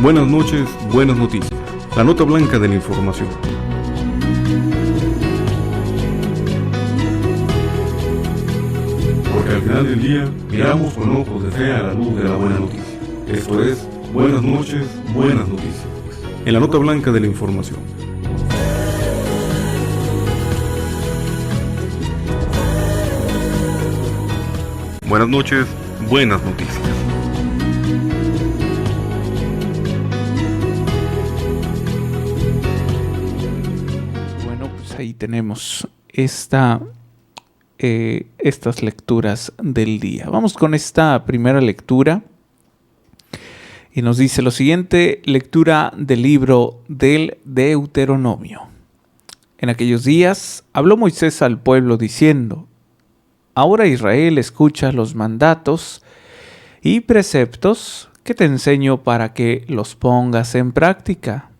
Buenas noches, buenas noticias. La nota blanca de la información. Porque al final del día miramos con ojos de fe a la luz de la buena noticia. Esto es, buenas noches, buenas noticias. En la nota blanca de la información. Buenas noches, buenas noticias. Bueno, pues ahí tenemos estas lecturas del día. Vamos con esta primera lectura. Y nos dice lo siguiente, lectura del libro del Deuteronomio. En aquellos días habló Moisés al pueblo diciendo: Ahora Israel, escucha los mandatos y preceptos que te enseño para que los pongas en práctica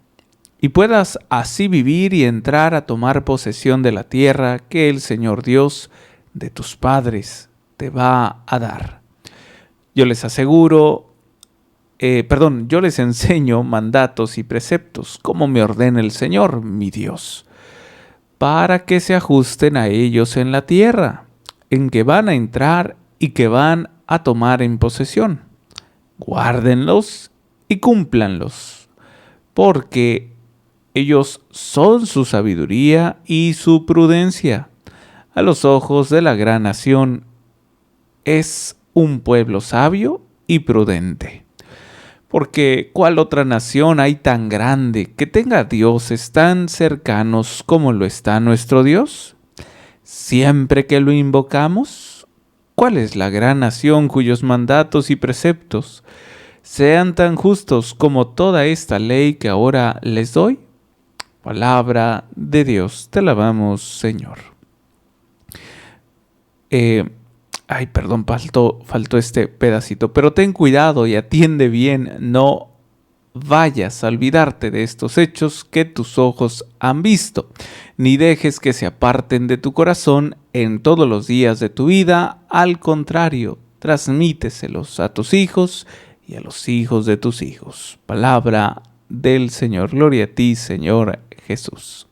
y puedas así vivir y entrar a tomar posesión de la tierra que el Señor Dios de tus padres te va a dar. Yo les enseño mandatos y preceptos como me ordena el Señor, mi Dios, para que se ajusten a ellos en la tierra en que van a entrar y que van a tomar en posesión. Guárdenlos y cúmplanlos, porque ellos son su sabiduría y su prudencia. A los ojos de la gran nación es un pueblo sabio y prudente. Porque ¿cuál otra nación hay tan grande que tenga dioses tan cercanos como lo está nuestro Dios? Siempre que lo invocamos, ¿cuál es la gran nación cuyos mandatos y preceptos sean tan justos como toda esta ley que ahora les doy? Palabra de Dios, te alabamos, Señor. Faltó este pedacito, pero ten cuidado y atiende bien, no vayas a olvidarte de estos hechos que tus ojos han visto, ni dejes que se aparten de tu corazón en todos los días de tu vida. Al contrario, transmíteselos a tus hijos y a los hijos de tus hijos. Palabra del Señor. Gloria a ti, Señor Jesús.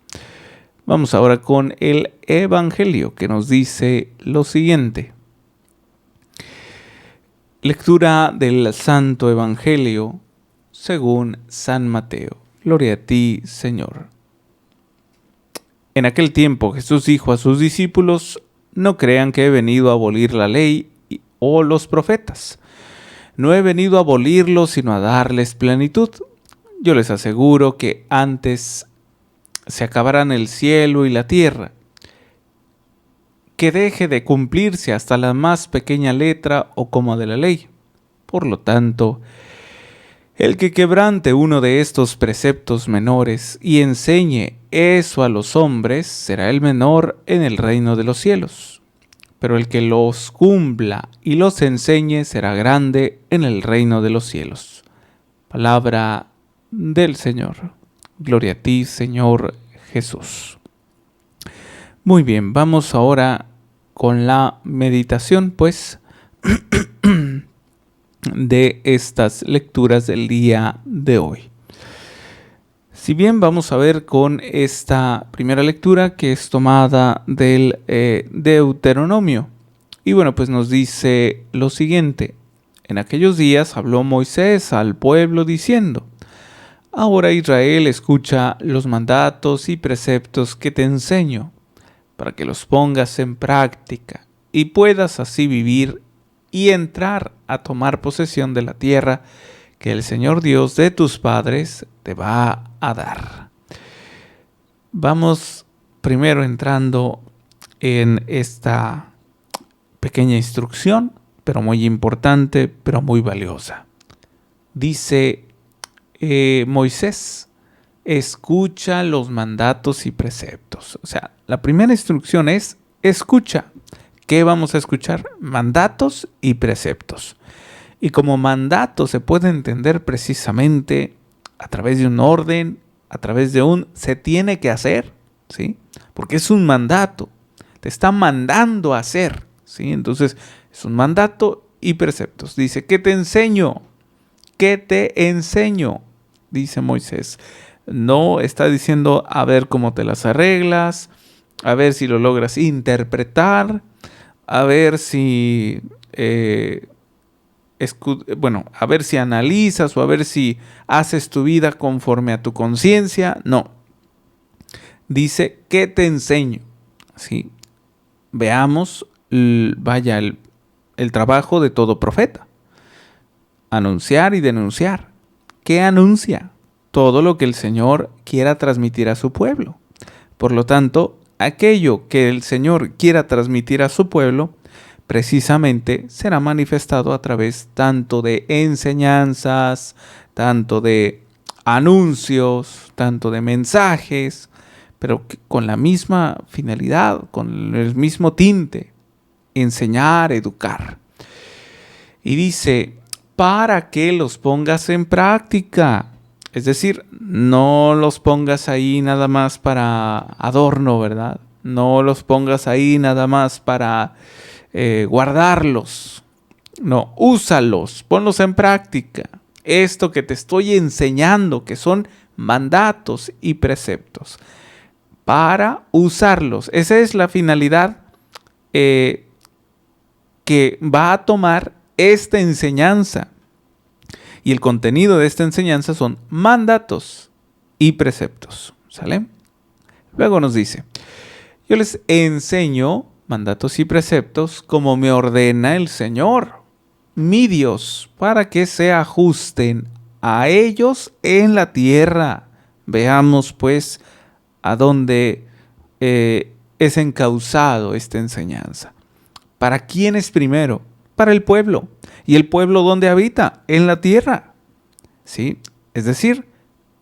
Vamos ahora con el Evangelio, que nos dice lo siguiente. Lectura del Santo Evangelio según San Mateo. Gloria a ti, Señor. En aquel tiempo Jesús dijo a sus discípulos: No crean que he venido a abolir la ley o los profetas. No he venido a abolirlos, sino a darles plenitud. Yo les aseguro que antes se acabarán el cielo y la tierra, que deje de cumplirse hasta la más pequeña letra o coma de la ley. Por lo tanto, el que quebrante uno de estos preceptos menores y enseñe eso a los hombres será el menor en el reino de los cielos. Pero el que los cumpla y los enseñe será grande en el reino de los cielos. Palabra del Señor. Gloria a ti, Señor Jesús. Muy bien, vamos ahora con la meditación, pues, de estas lecturas del día de hoy. Si bien vamos a ver con esta primera lectura que es tomada del Deuteronomio. Y bueno, pues nos dice lo siguiente. En aquellos días habló Moisés al pueblo diciendo: Ahora Israel, escucha los mandatos y preceptos que te enseño, para que los pongas en práctica y puedas así vivir y entrar a tomar posesión de la tierra que el Señor Dios de tus padres te va a dar. Vamos primero entrando en esta pequeña instrucción, pero muy importante, pero muy valiosa. Dice Moisés: escucha los mandatos y preceptos. O sea, la primera instrucción es escucha. ¿Qué vamos a escuchar? Mandatos y preceptos. Y como mandato se puede entender precisamente a través de un orden, a través de un se tiene que hacer, ¿sí? Porque es un mandato, te está mandando a hacer, ¿sí? Entonces es un mandato y preceptos. Dice, ¿qué te enseño? ¿Qué te enseño? dice Moisés. No está diciendo a ver cómo te las arreglas, a ver si lo logras interpretar, a ver si, a ver si analizas o a ver si haces tu vida conforme a tu conciencia. No. Dice, ¿qué te enseño? ¿Sí? Veamos, el trabajo de todo profeta. Anunciar y denunciar. ¿Qué anuncia? Todo lo que el Señor quiera transmitir a su pueblo. Por lo tanto, aquello que el Señor quiera transmitir a su pueblo, precisamente será manifestado a través tanto de enseñanzas, tanto de anuncios, tanto de mensajes, pero con la misma finalidad, con el mismo tinte, enseñar, educar. Y dice, para que los pongas en práctica. Es decir, no los pongas ahí nada más para adorno, ¿verdad? No los pongas ahí nada más para guardarlos. No, úsalos, ponlos en práctica. Esto que te estoy enseñando, que son mandatos y preceptos, para usarlos. Esa es la finalidad que va a tomar esta enseñanza. Y el contenido de esta enseñanza son mandatos y preceptos. ¿Sale? Luego nos dice, yo les enseño mandatos y preceptos como me ordena el Señor, mi Dios, para que se ajusten a ellos en la tierra. Veamos pues a dónde es encauzado esta enseñanza. ¿Para quién es primero? Para el pueblo. ¿Y el pueblo dónde habita? En la tierra. ¿Sí? Es decir,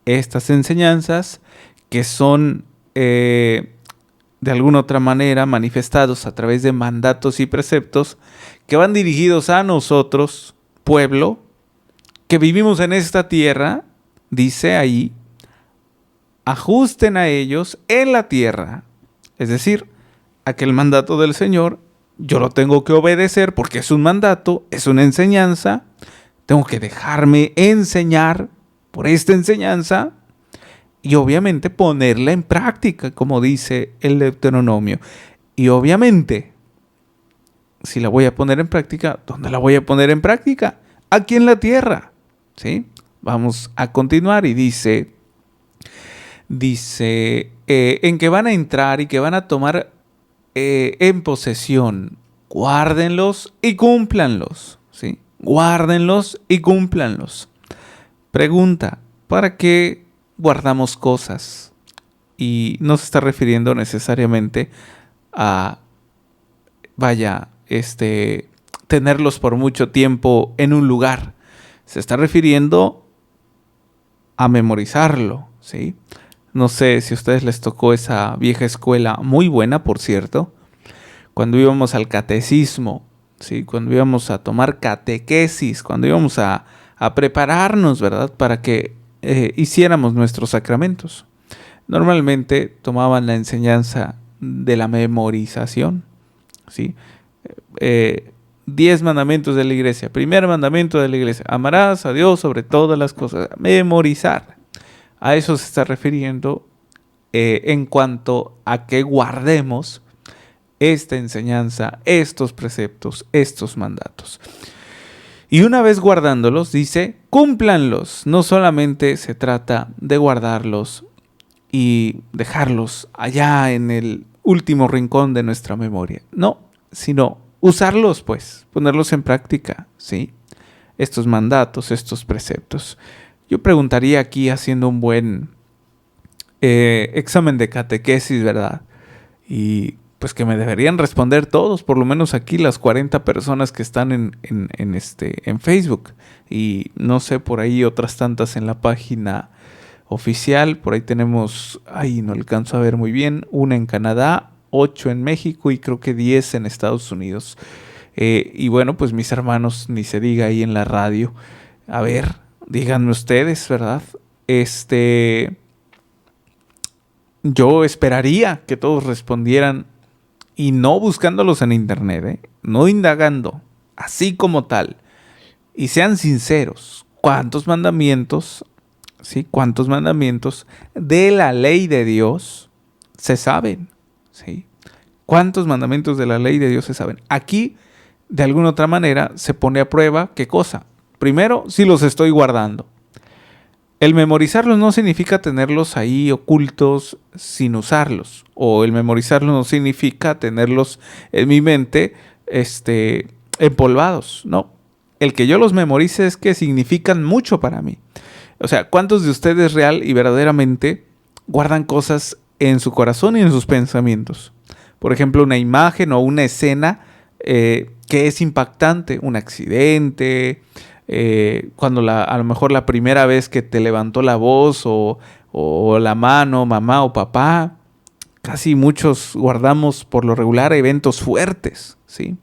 estas enseñanzas que son de alguna otra manera manifestados a través de mandatos y preceptos que van dirigidos a nosotros, pueblo, que vivimos en esta tierra, dice ahí, ajusten a ellos en la tierra. Es decir, aquel mandato del Señor, yo lo tengo que obedecer porque es un mandato, es una enseñanza. Tengo que dejarme enseñar por esta enseñanza y obviamente ponerla en práctica, como dice el Deuteronomio. Y obviamente, si la voy a poner en práctica, ¿dónde la voy a poner en práctica? Aquí en la tierra. ¿Sí? Vamos a continuar y dice en que van a entrar y que van a tomar en posesión, guárdenlos y cúmplanlos, ¿sí? Guárdenlos y cúmplanlos. Pregunta, ¿para qué guardamos cosas? Y no se está refiriendo necesariamente a, tenerlos por mucho tiempo en un lugar. Se está refiriendo a memorizarlo, ¿sí? No sé si a ustedes les tocó esa vieja escuela, muy buena, por cierto, cuando íbamos al catecismo, ¿sí? Cuando íbamos a tomar catequesis, cuando íbamos a prepararnos, ¿verdad? Para que hiciéramos nuestros sacramentos. Normalmente tomaban la enseñanza de la memorización, ¿sí? 10 mandamientos de la iglesia. Primer mandamiento de la iglesia, amarás a Dios sobre todas las cosas. Memorizar. A eso se está refiriendo en cuanto a que guardemos esta enseñanza, estos preceptos, estos mandatos. Y una vez guardándolos, dice, cúmplanlos. No solamente se trata de guardarlos y dejarlos allá en el último rincón de nuestra memoria. No, sino usarlos, pues, ponerlos en práctica, ¿sí? Estos mandatos, estos preceptos. Yo preguntaría aquí, haciendo un buen examen de catequesis, ¿verdad? Y pues que me deberían responder todos, por lo menos aquí las 40 personas que están en Facebook. Y no sé, por ahí otras tantas en la página oficial. Por ahí tenemos, no alcanzo a ver muy bien, una en Canadá, 8 en México y creo que 10 en Estados Unidos. Y bueno, pues mis hermanos, ni se diga ahí en la radio. A ver, díganme ustedes, ¿verdad? Yo esperaría que todos respondieran y no buscándolos en internet, no indagando, así como tal. Y sean sinceros, ¿cuántos mandamientos ¿sí? ¿Cuántos mandamientos de la ley de Dios se saben? ¿Sí? ¿Cuántos mandamientos de la ley de Dios se saben? Aquí, de alguna otra manera, se pone a prueba, ¿qué cosa? Primero, si los estoy guardando. El memorizarlos no significa tenerlos ahí ocultos sin usarlos. O el memorizarlos no significa tenerlos en mi mente empolvados. No. El que yo los memorice es que significan mucho para mí. O sea, ¿cuántos de ustedes real y verdaderamente guardan cosas en su corazón y en sus pensamientos? Por ejemplo, una imagen o una escena que es impactante, un accidente, cuando a lo mejor la primera vez que te levantó la voz o la mano, mamá o papá. Casi muchos guardamos por lo regular eventos fuertes, ¿sí?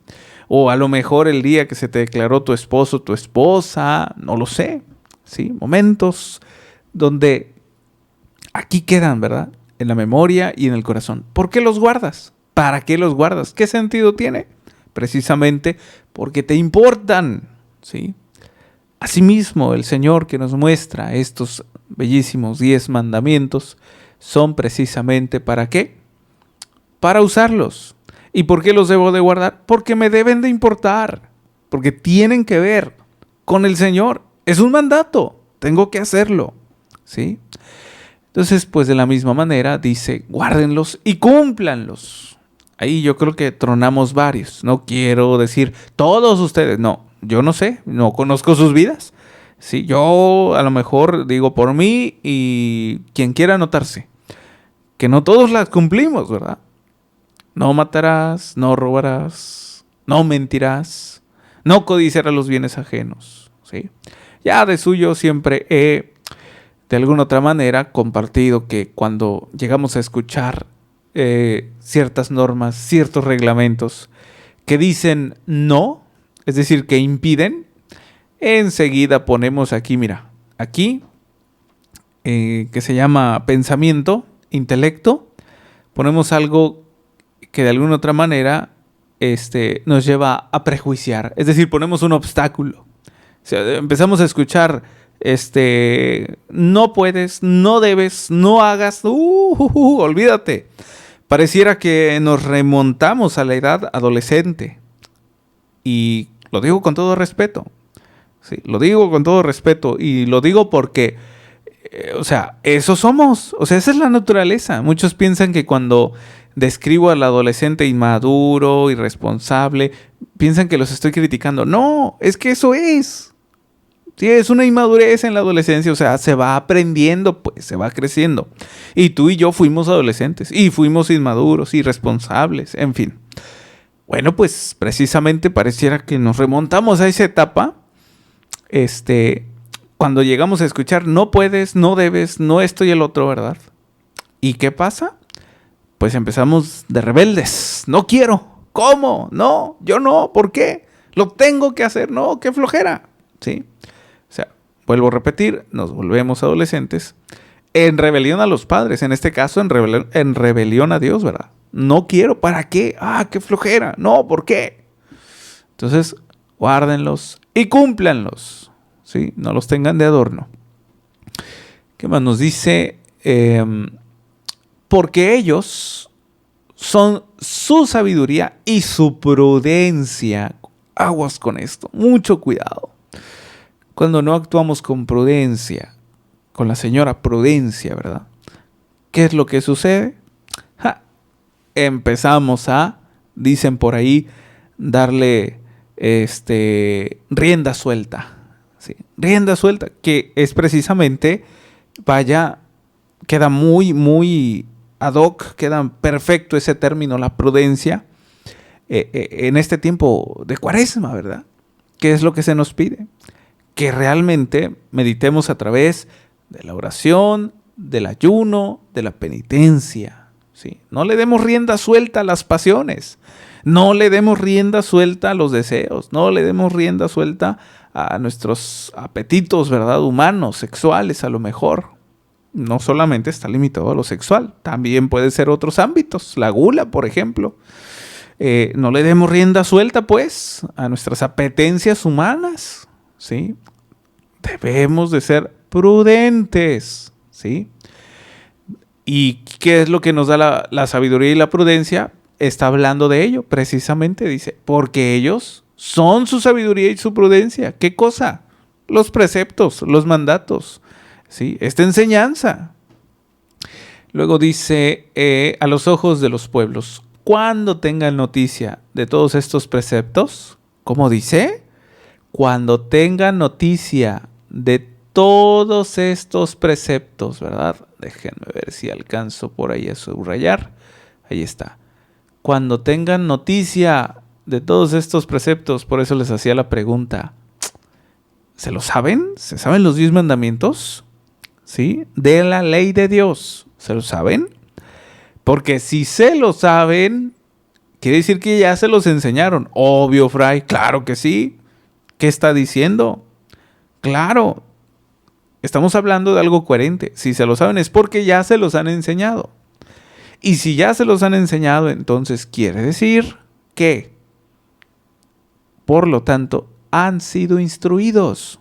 O a lo mejor el día que se te declaró tu esposo, tu esposa, no lo sé, ¿sí? Momentos donde aquí quedan, ¿verdad? En la memoria y en el corazón. ¿Por qué los guardas? ¿Para qué los guardas? ¿Qué sentido tiene? Precisamente porque te importan, ¿sí? Asimismo, el Señor que nos muestra estos bellísimos 10 mandamientos son precisamente ¿para qué? Para usarlos. ¿Y por qué los debo de guardar? Porque me deben de importar, porque tienen que ver con el Señor. Es un mandato, tengo que hacerlo, ¿sí? Entonces, pues de la misma manera dice, guárdenlos y cúmplanlos. Ahí yo creo que tronamos varios. No quiero decir todos ustedes, no. Yo no sé, no conozco sus vidas. Sí, yo a lo mejor digo por mí y quien quiera anotarse. Que no todos las cumplimos, ¿verdad? No matarás, no robarás, no mentirás, no codiciarás los bienes ajenos, ¿sí? Ya de suyo siempre he, de alguna otra manera, compartido que cuando llegamos a escuchar ciertas normas, ciertos reglamentos que dicen no, es decir, que impiden, enseguida ponemos aquí, mira, aquí, que se llama pensamiento, intelecto, ponemos algo que de alguna otra manera nos lleva a prejuiciar, es decir, ponemos un obstáculo. O sea, empezamos a escuchar, no puedes, no debes, no hagas, olvídate. Pareciera que nos remontamos a la edad adolescente. Y lo digo con todo respeto. Sí, lo digo con todo respeto. Y lo digo porque, o sea, eso somos. O sea, esa es la naturaleza. Muchos piensan que cuando describo al adolescente inmaduro, irresponsable, piensan que los estoy criticando. No, es que eso es. Sí, es una inmadurez en la adolescencia, o sea, se va aprendiendo, pues, se va creciendo. Y tú y yo fuimos adolescentes, y fuimos inmaduros, irresponsables, en fin. Bueno, pues, precisamente pareciera que nos remontamos a esa etapa, cuando llegamos a escuchar, no puedes, no debes, no esto y el otro, ¿verdad? ¿Y qué pasa? Pues empezamos de rebeldes. No quiero. ¿Cómo? No, yo no. ¿Por qué? Lo tengo que hacer. No, qué flojera. ¿Sí? O sea, vuelvo a repetir, nos volvemos adolescentes en rebelión a los padres, en este caso en rebelión a Dios, ¿verdad? No quiero, ¿para qué? Ah, qué flojera. No, ¿por qué? Entonces, guárdenlos y cúmplanlos, ¿sí? No los tengan de adorno. ¿Qué más nos dice? Porque ellos son su sabiduría y su prudencia. Aguas con esto, mucho cuidado. Cuando no actuamos con prudencia, con la señora prudencia, ¿verdad? ¿Qué es lo que sucede? Empezamos a, dicen por ahí, darle rienda suelta. ¿Sí? Rienda suelta, que es precisamente, queda muy, muy ad hoc, queda perfecto ese término, la prudencia, en este tiempo de Cuaresma, ¿verdad? ¿Qué es lo que se nos pide? Que realmente meditemos a través de la oración, del ayuno, de la penitencia, ¿sí? No le demos rienda suelta a las pasiones, no le demos rienda suelta a los deseos, no le demos rienda suelta a nuestros apetitos, ¿verdad? Humanos, sexuales a lo mejor. No solamente está limitado a lo sexual, también puede ser otros ámbitos, la gula, por ejemplo. No le demos rienda suelta, pues, a nuestras apetencias humanas, ¿sí? Debemos de ser prudentes, ¿sí? ¿Y qué es lo que nos da la sabiduría y la prudencia? Está hablando de ello, precisamente, dice, porque ellos son su sabiduría y su prudencia. ¿Qué cosa? Los preceptos, los mandatos, ¿sí? Esta enseñanza. Luego dice, a los ojos de los pueblos, cuando tengan noticia de todos estos preceptos, ¿cómo dice? Cuando tengan noticia de todos estos preceptos, ¿verdad? Déjenme ver si alcanzo por ahí a subrayar. Ahí está. Cuando tengan noticia de todos estos preceptos, por eso les hacía la pregunta, ¿se lo saben? ¿Se saben los 10 mandamientos? ¿Sí? De la ley de Dios. ¿Se lo saben? Porque si se lo saben, quiere decir que ya se los enseñaron. Obvio, Fray. Claro que sí. ¿Qué está diciendo? Claro. Estamos hablando de algo coherente. Si se lo saben es porque ya se los han enseñado. Y si ya se los han enseñado, entonces quiere decir que, por lo tanto, han sido instruidos.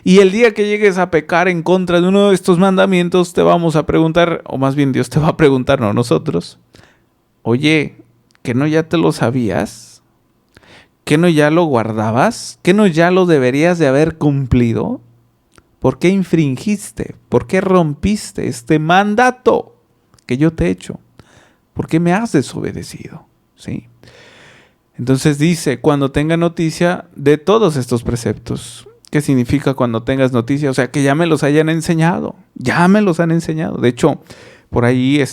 Y el día que llegues a pecar en contra de uno de estos mandamientos, te vamos a preguntar, o más bien Dios te va a preguntar, no nosotros, oye, ¿que no ya te lo sabías? ¿Que no ya lo guardabas? ¿Que no ya lo deberías de haber cumplido? ¿Por qué infringiste? ¿Por qué rompiste este mandato que yo te he hecho? ¿Por qué me has desobedecido? ¿Sí? Entonces dice, cuando tenga noticia de todos estos preceptos. ¿Qué significa cuando tengas noticia? O sea, que ya me los hayan enseñado. Ya me los han enseñado. De hecho, por ahí,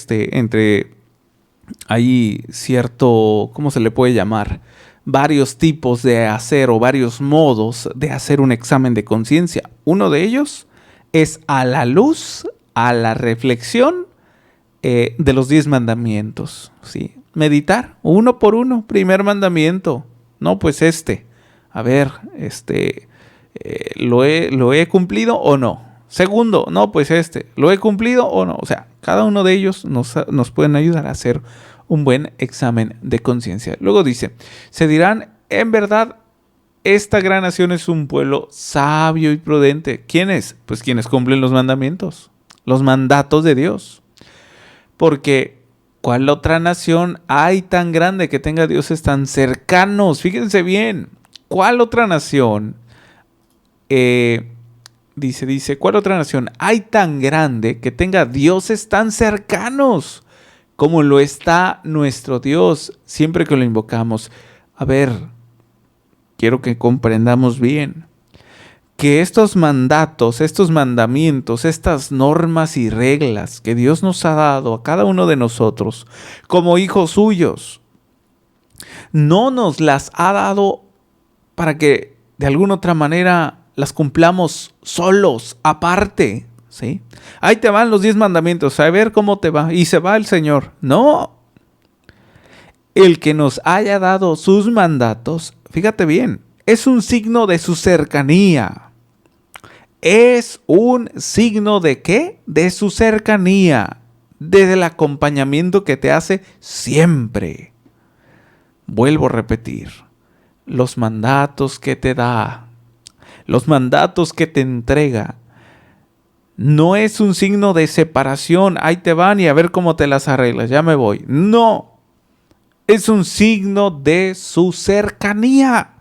hay cierto, ¿cómo se le puede llamar? Varios tipos de hacer o varios modos de hacer un examen de conciencia. Uno de ellos es a la luz, a la reflexión de los 10 mandamientos, ¿sí? Meditar uno por uno. Primer mandamiento, no, pues a ver, ¿lo he cumplido o no? Segundo, no, pues ¿lo he cumplido o no? O sea, cada uno de ellos nos pueden ayudar a hacer un buen examen de conciencia. Luego dice, se dirán, en verdad, esta gran nación es un pueblo sabio y prudente. ¿Quiénes? Pues quienes cumplen los mandamientos, los mandatos de Dios. Porque, ¿cuál otra nación hay tan grande que tenga dioses tan cercanos? Fíjense bien, ¿cuál otra nación? Dice, ¿cuál otra nación hay tan grande que tenga dioses tan cercanos como lo está nuestro Dios siempre que lo invocamos? A ver, quiero que comprendamos bien que estos mandatos, estos mandamientos, estas normas y reglas que Dios nos ha dado a cada uno de nosotros como hijos suyos, no nos las ha dado para que de alguna otra manera las cumplamos solos, aparte, ¿sí? Ahí te van los 10 mandamientos, a ver cómo te va. Y se va el Señor. No. El que nos haya dado sus mandatos, fíjate bien, es un signo de su cercanía. Es un signo de ¿qué? De su cercanía, del acompañamiento que te hace siempre. Vuelvo a repetir, los mandatos que te da, los mandatos que te entrega, no es un signo de separación. Ahí te van y a ver cómo te las arreglas, ya me voy. No, es un signo de su cercanía.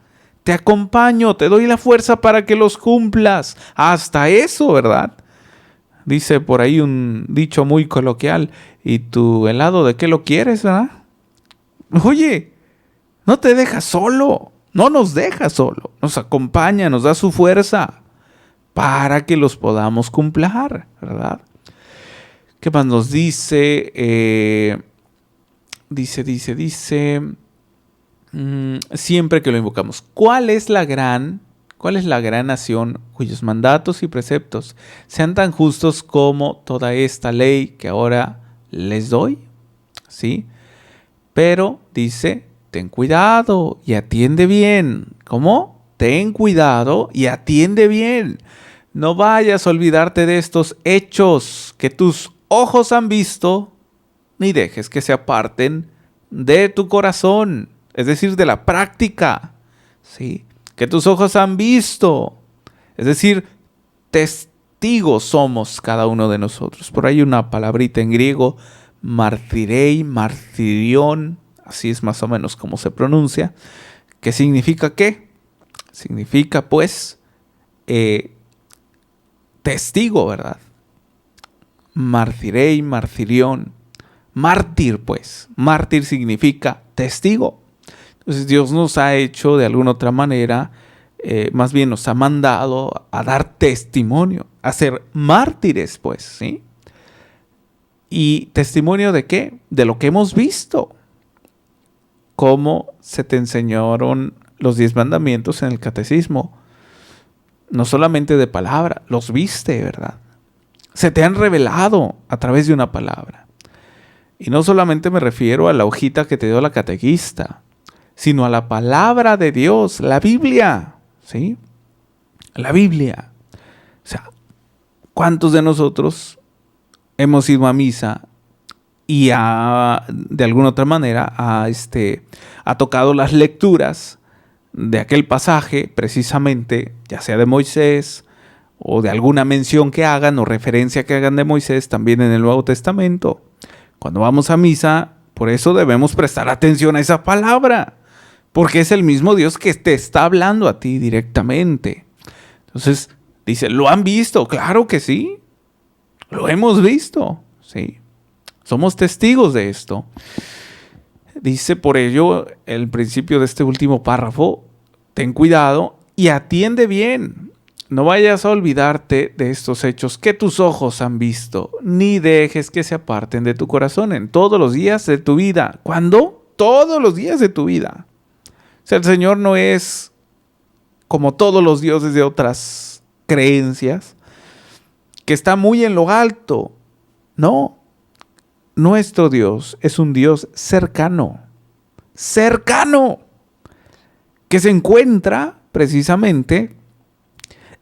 Te acompaño, te doy la fuerza para que los cumplas. Hasta eso, ¿verdad? Dice por ahí un dicho muy coloquial, ¿y tu helado de qué lo quieres, verdad? Oye, no te dejas solo. No nos deja solo, nos acompaña, nos da su fuerza para que los podamos cumplir, ¿verdad? ¿Qué más nos dice? Dice, siempre que lo invocamos. ¿Cuál es la gran nación cuyos mandatos y preceptos sean tan justos como toda esta ley que ahora les doy? ¿Sí? Pero dice, ten cuidado y atiende bien. ¿Cómo? Ten cuidado y atiende bien. No vayas a olvidarte de estos hechos que tus ojos han visto, ni dejes que se aparten de tu corazón, es decir, de la práctica, ¿sí? Que tus ojos han visto, es decir, te testigos somos cada uno de nosotros. Por ahí una palabrita en griego, martirei, martirión, así es más o menos como se pronuncia. ¿Qué significa qué? Significa pues testigo, ¿verdad? Martirei, martirión. Mártir, pues. Mártir significa testigo. Entonces Dios nos ha hecho de alguna otra manera, más bien nos ha mandado a dar testimonio, a ser mártires, pues, ¿sí? ¿Y testimonio de qué? De lo que hemos visto. ¿Cómo se te enseñaron los 10 mandamientos en el catecismo? No solamente de palabra, los viste, ¿verdad? Se te han revelado a través de una palabra. Y no solamente me refiero a la hojita que te dio la catequista, sino a la palabra de Dios, la Biblia, ¿sí? La Biblia. O sea, ¿cuántos de nosotros hemos ido a misa y de alguna otra manera ha tocado las lecturas de aquel pasaje, precisamente, ya sea de Moisés o de alguna mención que hagan o referencia que hagan de Moisés también en el Nuevo Testamento? Cuando vamos a misa, por eso debemos prestar atención a esa palabra, porque es el mismo Dios que te está hablando a ti directamente. Entonces, dice, ¿lo han visto? Claro que sí, lo hemos visto, sí. Somos testigos de esto. Dice por ello el principio de este último párrafo, ten cuidado y atiende bien. No vayas a olvidarte de estos hechos que tus ojos han visto, ni dejes que se aparten de tu corazón en todos los días de tu vida. ¿Cuándo? Todos los días de tu vida. O sea, el Señor no es como todos los dioses de otras creencias, que está muy en lo alto. No. Nuestro Dios es un Dios cercano, que se encuentra precisamente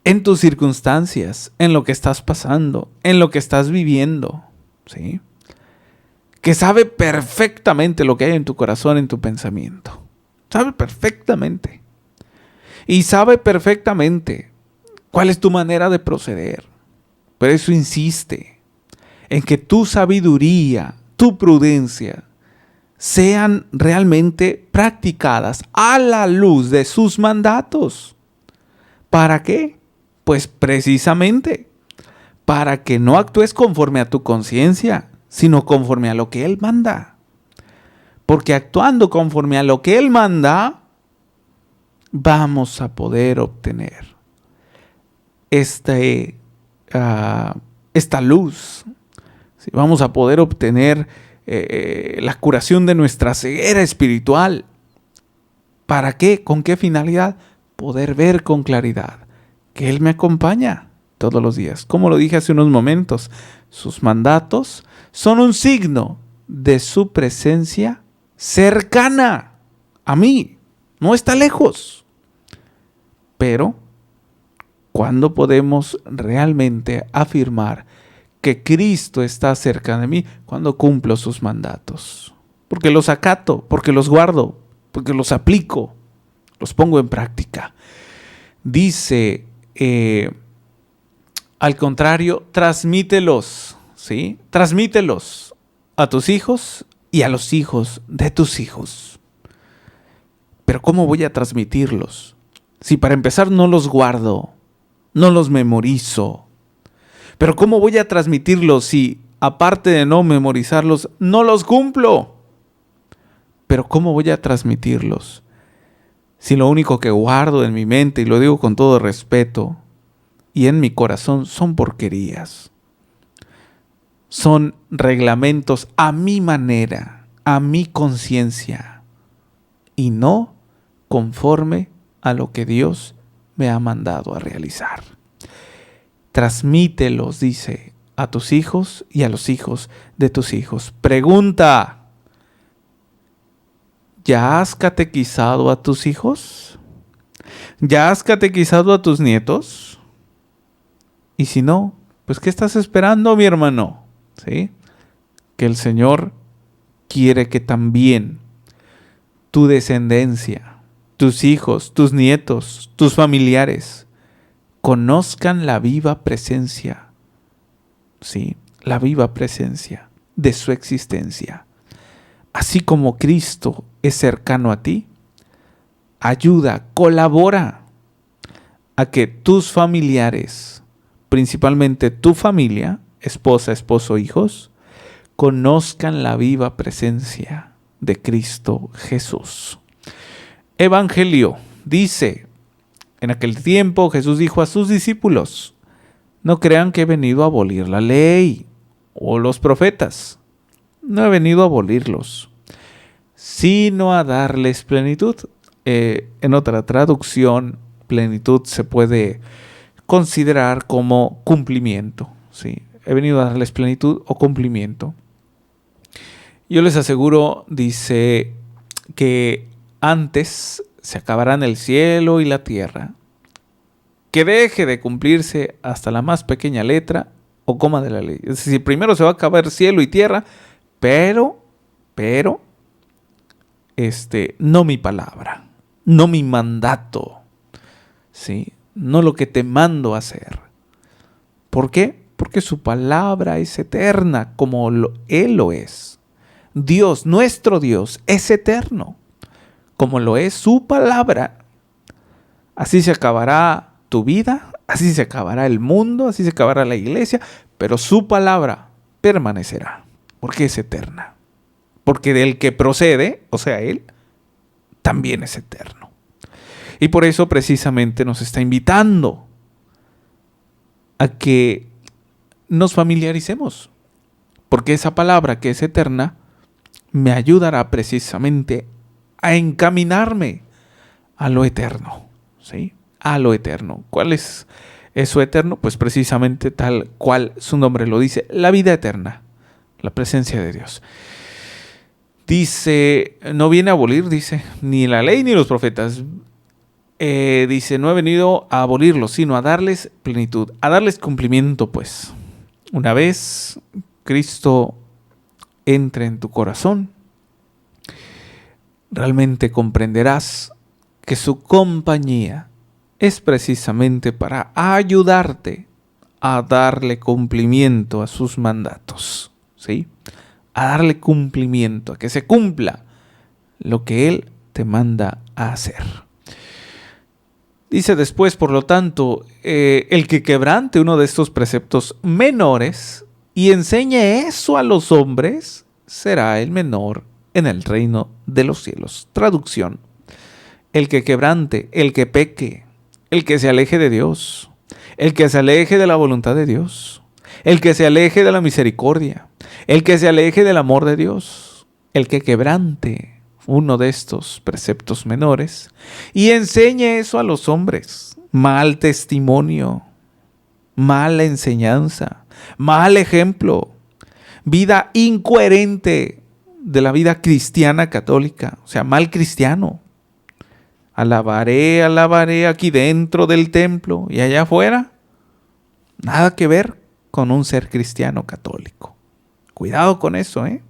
en tus circunstancias, en lo que estás pasando, en lo que estás viviendo, ¿sí? Que sabe perfectamente lo que hay en tu corazón, en tu pensamiento. Sabe perfectamente. Y sabe perfectamente cuál es tu manera de proceder. Por eso insiste en que tu sabiduría, tu prudencia, sean realmente practicadas a la luz de sus mandatos. ¿Para qué? Pues precisamente para que no actúes conforme a tu conciencia, sino conforme a lo que Él manda. Porque actuando conforme a lo que Él manda, vamos a poder obtener esta luz. ¿Sí? Vamos a poder obtener la curación de nuestra ceguera espiritual. ¿Para qué? ¿Con qué finalidad? Poder ver con claridad que Él me acompaña todos los días. Como lo dije hace unos momentos, sus mandatos son un signo de su presencia cercana a mí. No está lejos. Pero, ¿cuándo podemos realmente afirmar que Cristo está cerca de mí? Cuando cumplo sus mandatos. Porque los acato, porque los guardo, porque los aplico, los pongo en práctica. Dice, al contrario, transmítelos, ¿sí? Transmítelos a tus hijos y a los hijos de tus hijos. Pero ¿cómo voy a transmitirlos? Si para empezar no los guardo, no los memorizo. Pero ¿cómo voy a transmitirlos si, aparte de no memorizarlos, no los cumplo? Pero ¿cómo voy a transmitirlos si lo único que guardo en mi mente, y lo digo con todo respeto, y en mi corazón son porquerías? Son reglamentos a mi manera, a mi conciencia, y no conforme a lo que Dios me ha mandado a realizar. Transmítelos, dice, a tus hijos y a los hijos de tus hijos. Pregunta: ¿ya has catequizado a tus hijos? ¿Ya has catequizado a tus nietos? Y si no, pues ¿qué estás esperando, mi hermano? ¿Sí? Que el Señor quiere que también tu descendencia, tus hijos, tus nietos, tus familiares, conozcan la viva presencia, ¿sí? La viva presencia de su existencia. Así como Cristo es cercano a ti, ayuda, colabora a que tus familiares, principalmente tu familia, esposa, esposo, hijos, conozcan la viva presencia de Cristo Jesús. Evangelio dice: en aquel tiempo Jesús dijo a sus discípulos: no crean que he venido a abolir la ley o los profetas. No he venido a abolirlos, sino a darles plenitud. En otra traducción, plenitud se puede considerar como cumplimiento, ¿sí? He venido a darles plenitud o cumplimiento. Yo les aseguro, dice, que antes se acabarán el cielo y la tierra, que deje de cumplirse hasta la más pequeña letra o coma de la ley. Es decir, primero se va a acabar cielo y tierra, pero, no mi palabra, no mi mandato, ¿sí? No lo que te mando a hacer. ¿Por qué? Porque su palabra es eterna, como Él lo es. Dios, nuestro Dios, es eterno, como lo es su palabra. Así se acabará tu vida, así se acabará el mundo, así se acabará la iglesia, pero su palabra permanecerá, porque es eterna. Porque del que procede, o sea, Él, también es eterno. Y por eso precisamente nos está invitando a que nos familiaricemos, porque esa palabra que es eterna me ayudará precisamente a encaminarme a lo eterno, ¿sí? A lo eterno. ¿Cuál es eso eterno? Pues precisamente tal cual su nombre lo dice, la vida eterna, la presencia de Dios. Dice, no viene a abolir, dice, ni la ley ni los profetas. Dice, no he venido a abolirlos, sino a darles plenitud, a darles cumplimiento, pues. Una vez Cristo entre en tu corazón, realmente comprenderás que su compañía es precisamente para ayudarte a darle cumplimiento a sus mandatos, ¿sí? A darle cumplimiento, a que se cumpla lo que Él te manda a hacer. Dice después, por lo tanto, el que quebrante uno de estos preceptos menores y enseñe eso a los hombres, será el menor en el reino de los cielos. Traducción: el que quebrante, el que peque, el que se aleje de Dios, el que se aleje de la voluntad de Dios, el que se aleje de la misericordia, el que se aleje del amor de Dios, el que quebrante uno de estos preceptos menores y enseñe eso a los hombres. Mal testimonio, mala enseñanza, mal ejemplo, vida incoherente de la vida cristiana católica, o sea, mal cristiano. Alabaré aquí dentro del templo y allá afuera, nada que ver con un ser cristiano católico. Cuidado con eso, ¿eh?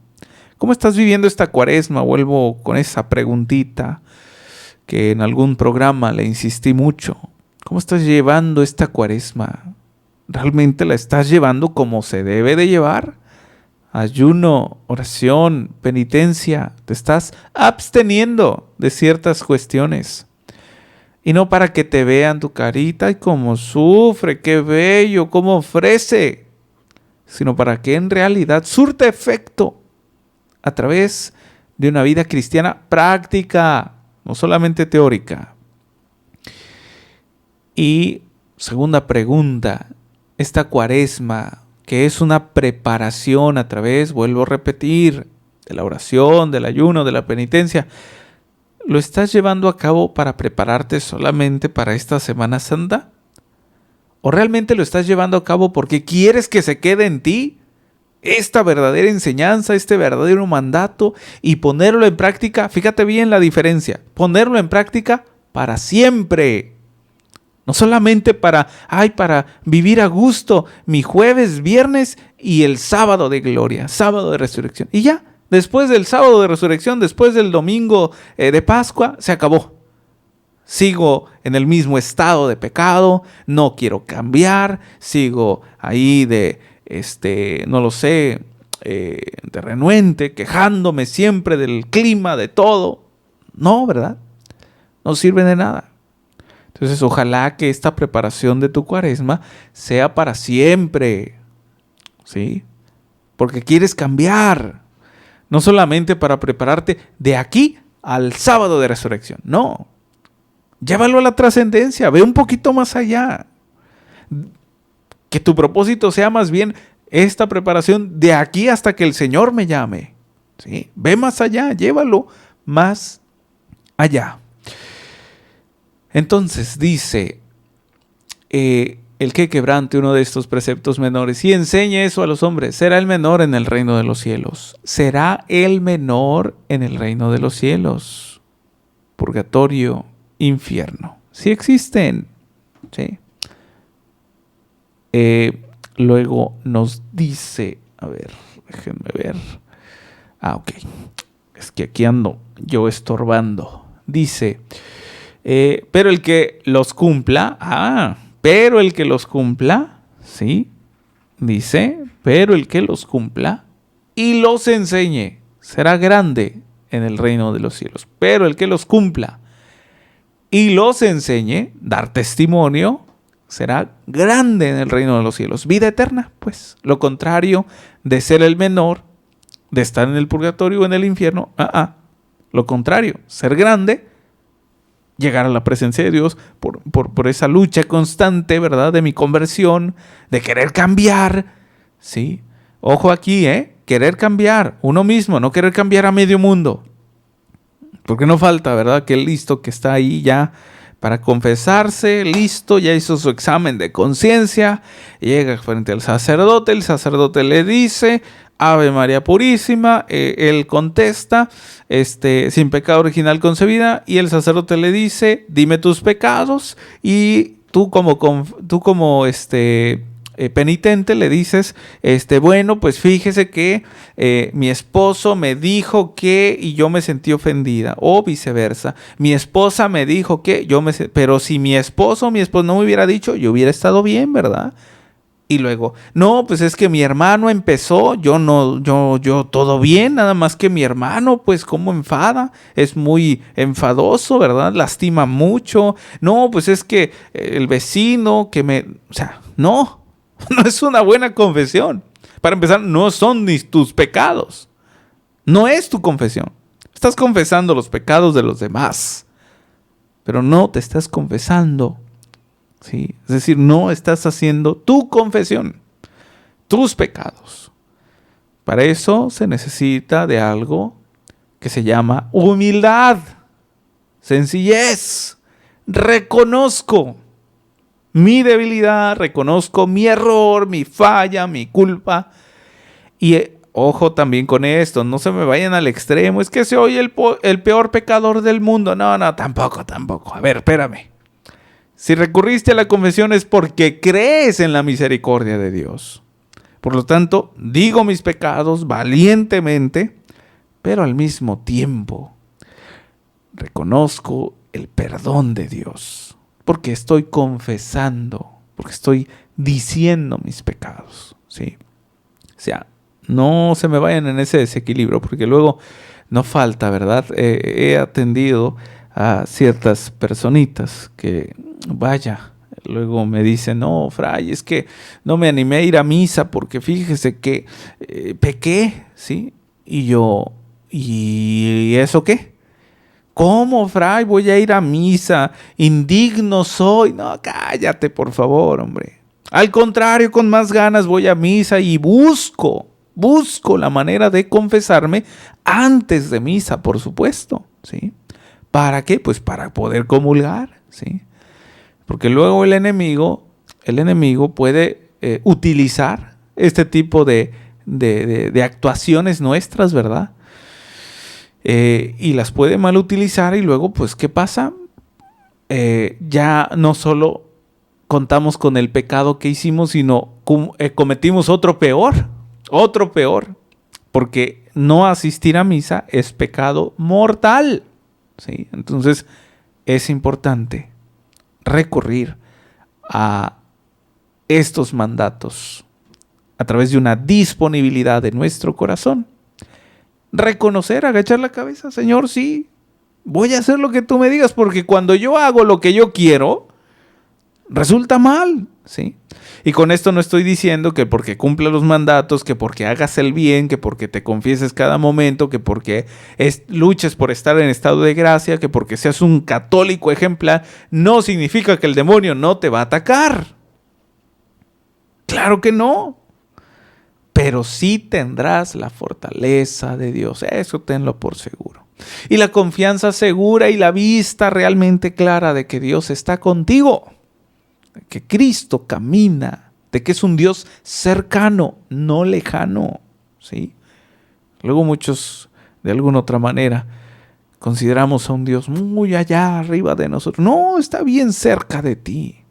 ¿Cómo estás viviendo esta cuaresma? Vuelvo con esa preguntita que en algún programa le insistí mucho. ¿Cómo estás llevando esta cuaresma? ¿Realmente la estás llevando como se debe de llevar? Ayuno, oración, penitencia. Te estás absteniendo de ciertas cuestiones. Y no para que te vean tu carita y cómo sufre, qué bello, cómo ofrece, sino para que en realidad surta efecto a través de una vida cristiana práctica, no solamente teórica. Y segunda pregunta, esta cuaresma, que es una preparación a través, vuelvo a repetir, de la oración, del ayuno, de la penitencia, ¿lo estás llevando a cabo para prepararte solamente para esta Semana Santa? ¿O realmente lo estás llevando a cabo porque quieres que se quede en ti esta verdadera enseñanza, este verdadero mandato, y ponerlo en práctica? Fíjate bien la diferencia, ponerlo en práctica para siempre. No solamente para vivir a gusto mi jueves, viernes y el sábado de gloria, sábado de resurrección. Y ya, después del sábado de resurrección, después del domingo de Pascua, se acabó. sigo en el mismo estado de pecado, no quiero cambiar, sigo ahí no lo sé, de renuente, quejándome siempre del clima, de todo. No, ¿verdad? No sirve de nada. Entonces, ojalá que esta preparación de tu cuaresma sea para siempre, ¿sí? Porque quieres cambiar, no solamente para prepararte de aquí al sábado de resurrección, no. Llévalo a la trascendencia, ve un poquito más allá. Que tu propósito sea más bien esta preparación de aquí hasta que el Señor me llame, ¿sí? Ve más allá, llévalo más allá. Entonces dice, el que quebrante uno de estos preceptos menores y enseñe eso a los hombres, será el menor en el reino de los cielos. Será el menor en el reino de los cielos. Purgatorio, infierno. Sí existen, ¿sí? Luego nos dice, a ver, déjenme ver. Ok, es que aquí ando yo estorbando. Dice, pero el que los cumpla, ¿sí? Dice, pero el que los cumpla y los enseñe, será grande en el reino de los cielos. Pero el que los cumpla y los enseñe, dar testimonio, será grande en el reino de los cielos. Vida eterna, pues. Lo contrario de ser el menor, de estar en el purgatorio o en el infierno. Lo contrario, ser grande, llegar a la presencia de Dios por esa lucha constante, ¿verdad? De mi conversión, de querer cambiar, ¿sí? Ojo aquí, querer cambiar uno mismo, no querer cambiar a medio mundo. Porque no falta, ¿verdad? Aquel listo que está ahí ya para confesarse, listo, ya hizo su examen de conciencia, llega frente al sacerdote, el sacerdote le dice, Ave María Purísima, él contesta, sin pecado original concebida, y el sacerdote le dice, dime tus pecados, y tú como penitente le dices, bueno, pues fíjese que mi esposo me dijo que y yo me sentí ofendida, o viceversa, mi esposa me dijo que pero si mi esposo no me hubiera dicho, yo hubiera estado bien, ¿verdad? Y luego, no, pues es que mi hermano empezó, yo todo bien, nada más que mi hermano, pues cómo enfada, es muy enfadoso, ¿verdad? Lastima mucho. No, pues es que el vecino no es una buena confesión. Para empezar, no son ni tus pecados. No es tu confesión. Estás confesando los pecados de los demás, pero no te estás confesando, ¿sí? Es decir, no estás haciendo tu confesión, tus pecados. Para eso se necesita de algo que se llama humildad, sencillez. Reconozco mi debilidad, reconozco mi error, mi falla, mi culpa. Y ojo también con esto, no se me vayan al extremo, es que soy el peor pecador del mundo. No, tampoco. A ver, espérame. Si recurriste a la confesión es porque crees en la misericordia de Dios. Por lo tanto, digo mis pecados valientemente, pero al mismo tiempo reconozco el perdón de Dios. Porque estoy confesando, porque estoy diciendo mis pecados, ¿sí? O sea, no se me vayan en ese desequilibrio, porque luego no falta, ¿verdad? He atendido a ciertas personitas que, luego me dicen, no, Fray, es que no me animé a ir a misa porque fíjese que pequé, ¿sí? Y yo, ¿y eso qué? ¿Cómo, Fray? Voy a ir a misa, indigno soy. No, cállate, por favor, hombre. Al contrario, con más ganas voy a misa y busco la manera de confesarme antes de misa, por supuesto, ¿sí? ¿Para qué? Pues para poder comulgar, ¿sí? Porque luego el enemigo puede utilizar este tipo de actuaciones nuestras, ¿verdad? Y las puede mal utilizar y luego, pues, ¿qué pasa? Ya no solo contamos con el pecado que hicimos, sino cometimos otro peor, porque no asistir a misa es pecado mortal, ¿sí? Entonces, es importante recurrir a estos mandatos a través de una disponibilidad de nuestro corazón. Reconocer, agachar la cabeza, Señor, sí, voy a hacer lo que tú me digas, porque cuando yo hago lo que yo quiero, resulta mal, ¿sí? Y con esto no estoy diciendo que porque cumpla los mandatos, que porque hagas el bien, que porque te confieses cada momento, que porque luches por estar en estado de gracia, que porque seas un católico ejemplar, no significa que el demonio no te va a atacar. Claro que no. Pero sí tendrás la fortaleza de Dios. Eso tenlo por seguro. Y la confianza segura y la vista realmente clara de que Dios está contigo. De que Cristo camina. De que es un Dios cercano, no lejano. ¿Sí? Luego muchos, de alguna otra manera, consideramos a un Dios muy allá arriba de nosotros. No, está bien cerca de ti.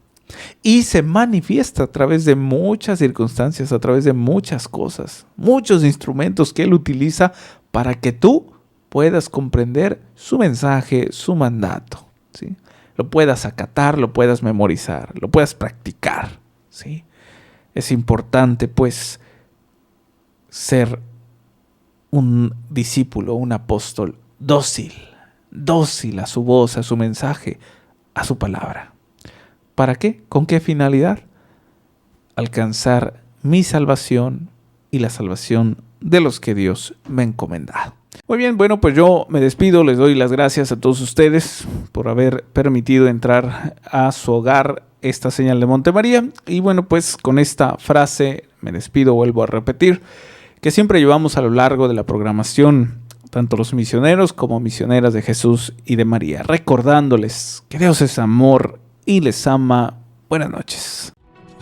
Y se manifiesta a través de muchas circunstancias, a través de muchas cosas, muchos instrumentos que Él utiliza para que tú puedas comprender su mensaje, su mandato, ¿sí? Lo puedas acatar, lo puedas memorizar, lo puedas practicar, ¿sí? Es importante, pues, ser un discípulo, un apóstol dócil a su voz, a su mensaje, a su palabra. ¿Para qué? ¿Con qué finalidad? Alcanzar mi salvación y la salvación de los que Dios me ha encomendado. Muy bien, bueno, pues yo me despido, les doy las gracias a todos ustedes por haber permitido entrar a su hogar esta señal de Montemaría. Y bueno, pues con esta frase me despido, vuelvo a repetir, que siempre llevamos a lo largo de la programación, tanto los misioneros como misioneras de Jesús y de María, recordándoles que Dios es amor y les ama. Buenas noches.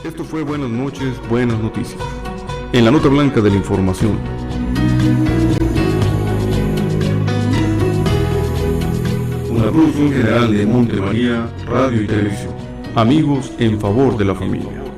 Esto fue Buenas noches, buenas noticias. En la nota blanca de la información. Una producción general de Montemaría, Radio y Televisión. Amigos en favor de la familia.